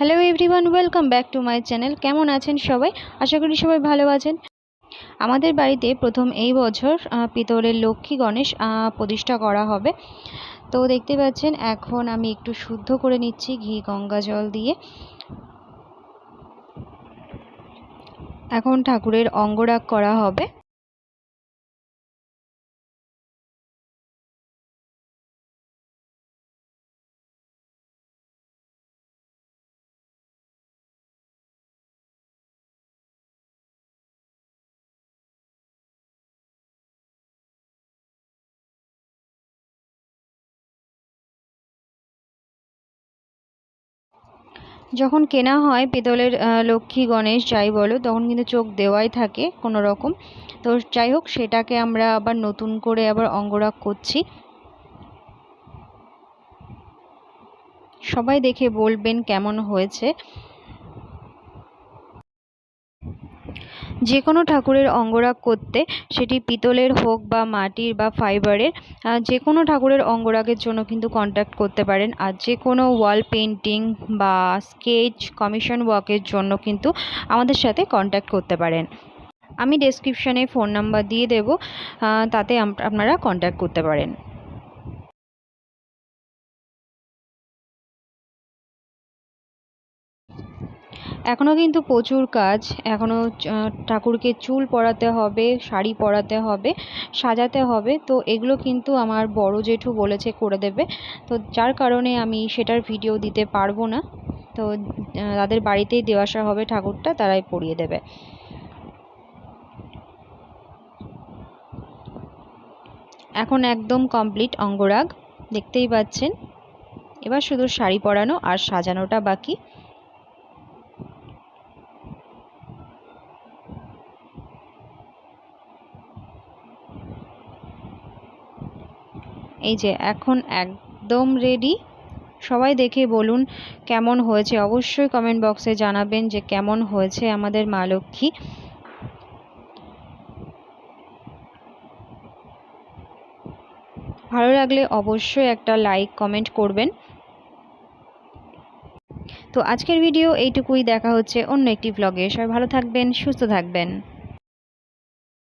Hello everyone, welcome back to my channel. কেমন আছেন সবাই? আশা করি সবাই ভালো আছেন। আমাদের বাড়িতে প্রথম এই বছর পিতলের লক্ষ্মী গণেশ প্রতিষ্ঠা করা হবে। তো দেখতে পাচ্ছেন এখন আমি একটু শুদ্ধ করে নিচ্ছি ঘি গঙ্গা জল দিয়ে। এখন ঠাকুরের অঙ্গরাগ করা হবে। যখন কেনা হয় পিতলের লক্ষ্মী গণেশ যাই বলো, তখন কিন্তু চোখ দেওয়াই থাকে কোনো রকম। তো যাই হোক, সেটাকে আমরা আবার নতুন করে আবার অঙ্গরাগ করছি। সবাই দেখে বলবেন কেমন হয়েছে। যে কোনো ঠাকুরের অঙ্গরাগ করতে, সেটি পিতলের হোক বা মাটির বা ফাইবারের, যে কোনো ঠাকুরের অঙ্গরাগের জন্য কিন্তু কন্ট্যাক্ট করতে পারেন। আর যে কোনো ওয়াল পেন্টিং বা স্কেচ কমিশন ওয়ার্কের জন্য কিন্তু আমাদের সাথে কন্ট্যাক্ট করতে পারেন। আমি ডেসক্রিপশানে ফোন নাম্বার দিয়ে দেব, তাতে আপনারা কন্ট্যাক্ট করতে পারেন। এখনও কিন্তু প্রচুর কাজ। এখনও ঠাকুরকে চুল পরাতে হবে, শাড়ি পরাতে হবে, সাজাতে হবে। তো এগুলো কিন্তু আমার বড় জেঠু বলেছে করে দেবে। তো যার কারণে আমি সেটার ভিডিও দিতে পারবো না। তো তাদের বাড়িতেই দিয়ে আসা হবে ঠাকুরটা, তারাই পরিয়ে দেবে। এখন একদম কমপ্লিট অঙ্গরাগ, দেখতেই পাচ্ছেন। এবার শুধু শাড়ি পরানো আর সাজানোটা বাকি। এই যে এখন একদম রেডি। সবাই দেখে বলুন কেমন হয়েছে, অবশ্যই কমেন্ট বক্সে জানাবেন যে কেমন হয়েছে আমাদের মা লক্ষ্মী। ভালো লাগলে অবশ্যই একটা লাইক কমেন্ট করবেন। তো আজকের ভিডিও এইটুকুই, দেখা হচ্ছে অন্য একটি ব্লগে। সবাই ভালো থাকবেন, সুস্থ থাকবেন।